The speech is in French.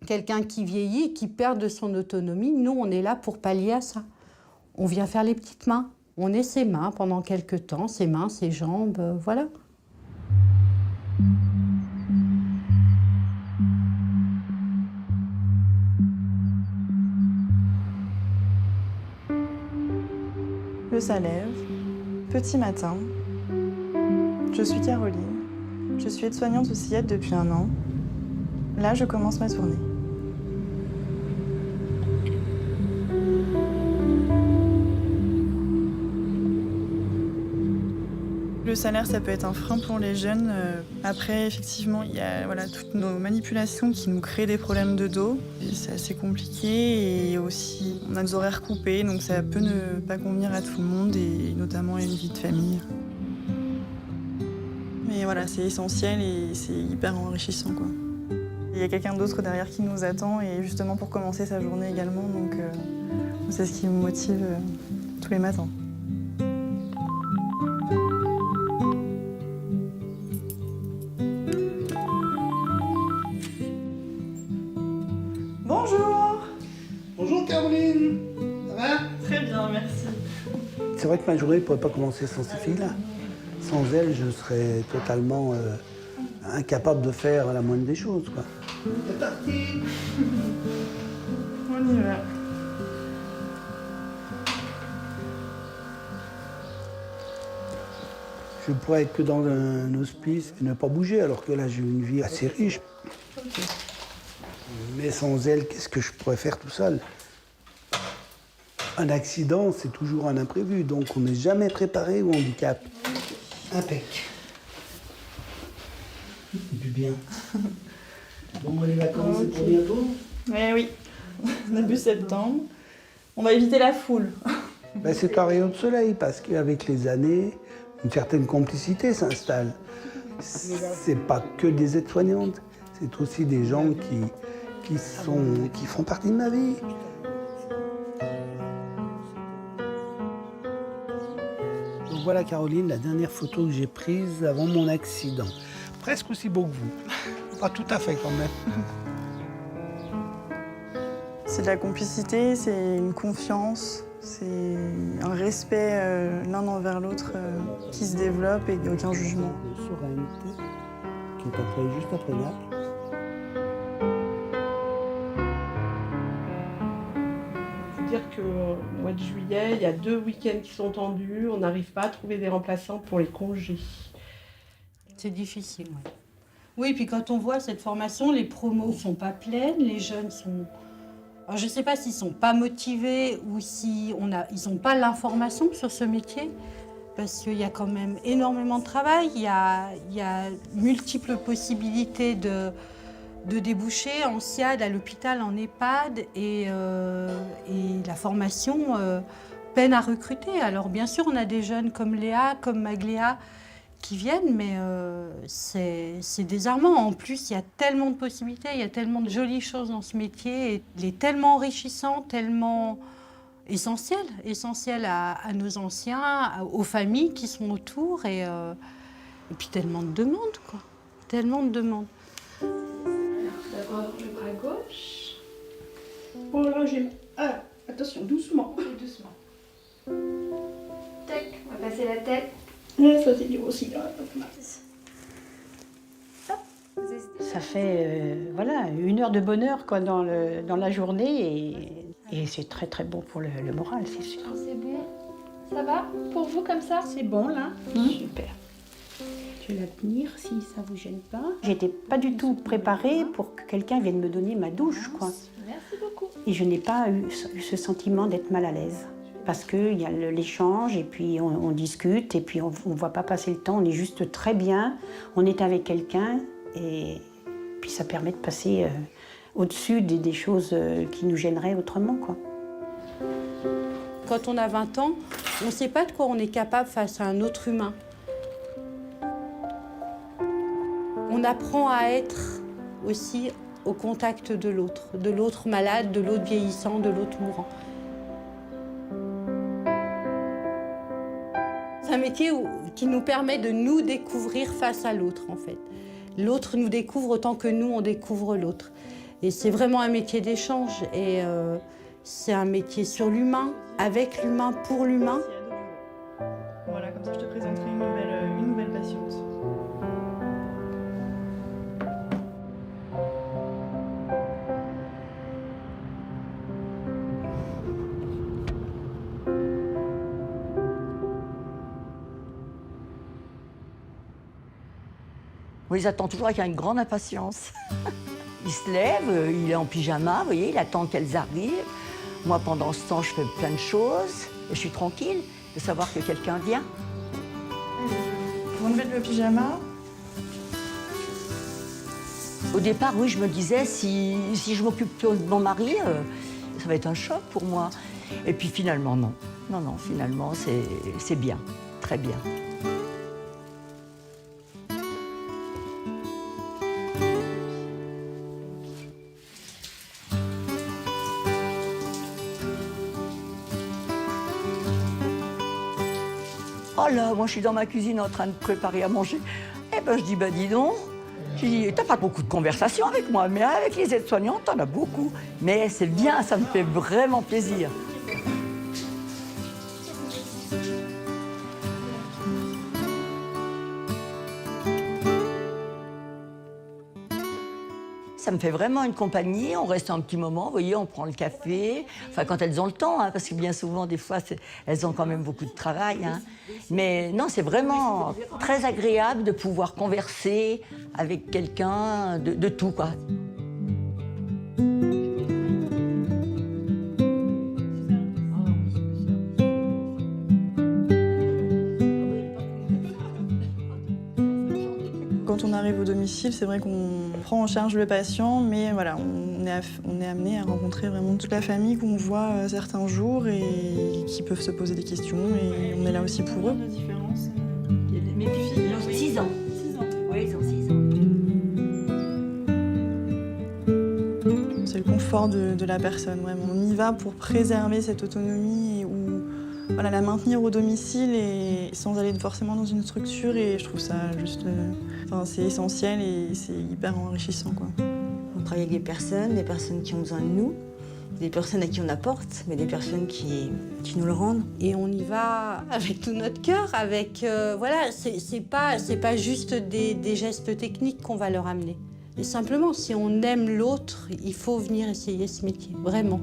quelqu'un qui vieillit, qui perd de son autonomie, nous, on est là pour pallier à ça. On vient faire les petites mains. On est ses mains pendant quelques temps, ses mains, ses jambes, voilà. Le ça lève, petit matin. Je suis Caroline, je suis aide-soignante au CIED depuis 1 an. Là, je commence ma tournée. Le salaire, ça peut être un frein pour les jeunes. Après, effectivement, il y a toutes nos manipulations qui nous créent des problèmes de dos. C'est assez compliqué et aussi, on a nos horaires coupés, donc ça peut ne pas convenir à tout le monde et notamment à une vie de famille. Mais voilà, c'est essentiel et c'est hyper enrichissant, quoi. Il y a quelqu'un d'autre derrière qui nous attend et justement pour commencer sa journée également, donc c'est ce qui me motive tous les matins. Bonjour! Bonjour Caroline, ça va? Très bien, merci. C'est vrai que ma journée ne pourrait pas commencer sans ces filles-là. Sans elles, je serais totalement incapable de faire la moindre des choses, quoi. C'est parti! On y va. Je pourrais être que dans un hospice et ne pas bouger, alors que là, j'ai une vie assez riche. Okay. Mais sans elles, qu'est-ce que je pourrais faire tout seul? Un accident, c'est toujours un imprévu, donc on n'est jamais préparé au handicap. Impec. C'est du bien. Bon, les vacances, c'est pour bientôt? Oui, début septembre. On va éviter la foule. Ben, c'est un rayon de soleil, parce qu'avec les années, une certaine complicité s'installe. C'est pas que des aides-soignantes, c'est aussi des gens qui font partie de ma vie. Donc voilà Caroline, la dernière photo que j'ai prise avant mon accident. Presque aussi beau que vous. Pas tout à fait quand même. C'est de la complicité, c'est une confiance, c'est un respect l'un envers l'autre qui se développe et aucun jugement. Sorrento, qui est après, juste après Naples. Dire qu'au mois de juillet, il y a 2 week-ends qui sont tendus, on n'arrive pas à trouver des remplaçants pour les congés. C'est difficile, oui. Oui, puis quand on voit cette formation, les promos ne sont pas pleines, les jeunes sont... Alors, je ne sais pas s'ils ne sont pas motivés ou si ils n'ont pas l'information sur ce métier, parce qu'il y a quand même énormément de travail, il y a multiples possibilités de déboucher en SIAD, à l'hôpital, en EHPAD, et la formation peine à recruter. Alors bien sûr, on a des jeunes comme Léa, comme Magléa, qui viennent, mais c'est désarmant. En plus, il y a tellement de possibilités, il y a tellement de jolies choses dans ce métier, et il est tellement enrichissant, tellement essentiel à nos anciens, aux familles qui sont autour, et puis tellement de demandes, quoi. Tellement de demandes. D'abord le bras gauche. Oh là, j'ai... Ah, attention, doucement. Doucement. Tac, on va passer la tête. Ça, c'est dur aussi. Là. Ça fait 1 heure de bonheur quoi, dans la journée et c'est très très bon pour le moral, c'est sûr. C'est bon. Ça va pour vous comme ça? C'est bon là, super. Je vais la tenir si ça vous gêne pas. J'étais pas du tout préparée pour que quelqu'un vienne me donner ma douche, quoi. Merci beaucoup. Et je n'ai pas eu ce sentiment d'être mal à l'aise. Parce qu'il y a l'échange, et puis on discute, et puis on ne voit pas passer le temps, on est juste très bien, on est avec quelqu'un, et puis ça permet de passer au-dessus des choses qui nous gêneraient autrement, quoi. Quand on a 20 ans, on ne sait pas de quoi on est capable face à un autre humain. On apprend à être aussi au contact de l'autre malade, de l'autre vieillissant, de l'autre mourant. C'est un métier qui nous permet de nous découvrir face à l'autre, en fait. L'autre nous découvre autant que nous, on découvre l'autre. Et c'est vraiment un métier d'échange. Et c'est un métier sur l'humain, avec l'humain, pour l'humain. Voilà, comme ça je te présenterai une nouvelle patiente. On les attend toujours avec une grande impatience. Il se lève, il est en pyjama, vous voyez, il attend qu'elles arrivent. Moi, pendant ce temps, je fais plein de choses et je suis tranquille de savoir que quelqu'un vient. Vous enlevez le pyjama. Au départ, oui, je me disais, si je m'occupe de mon mari, ça va être un choc pour moi. Et puis finalement, non. Non, finalement, c'est bien, très bien. Oh là, moi je suis dans ma cuisine en train de préparer à manger. Eh ben je dis, bah dis donc, je dis, t'as pas beaucoup de conversations avec moi, mais avec les aides-soignantes, t'en as beaucoup. Mais c'est bien, ça me fait vraiment plaisir. Ça me fait vraiment une compagnie, on reste un petit moment, vous voyez, on prend le café, enfin quand elles ont le temps, hein, parce que bien souvent, des fois, elles ont quand même beaucoup de travail. Hein. Mais non, c'est vraiment très agréable de pouvoir converser avec quelqu'un de tout, quoi. Quand on arrive au domicile, c'est vrai qu'on prend en charge le patient, mais voilà, on est amené à rencontrer vraiment toute la famille qu'on voit certains jours et qui peuvent se poser des questions et on est là aussi pour eux. Mes filles, ils ont 6 ans. 6 ans. Oui, ils ont 6 ans. C'est le confort de la personne, vraiment. On y va pour préserver cette autonomie ou voilà, la maintenir au domicile et sans aller forcément dans une structure. Et je trouve ça juste... c'est essentiel et c'est hyper enrichissant, quoi. On travaille avec des personnes qui ont besoin de nous, des personnes à qui on apporte, mais des personnes qui nous le rendent. Et on y va avec tout notre cœur, avec... voilà, c'est pas juste des gestes techniques qu'on va leur amener. Et simplement, si on aime l'autre, il faut venir essayer ce métier, vraiment.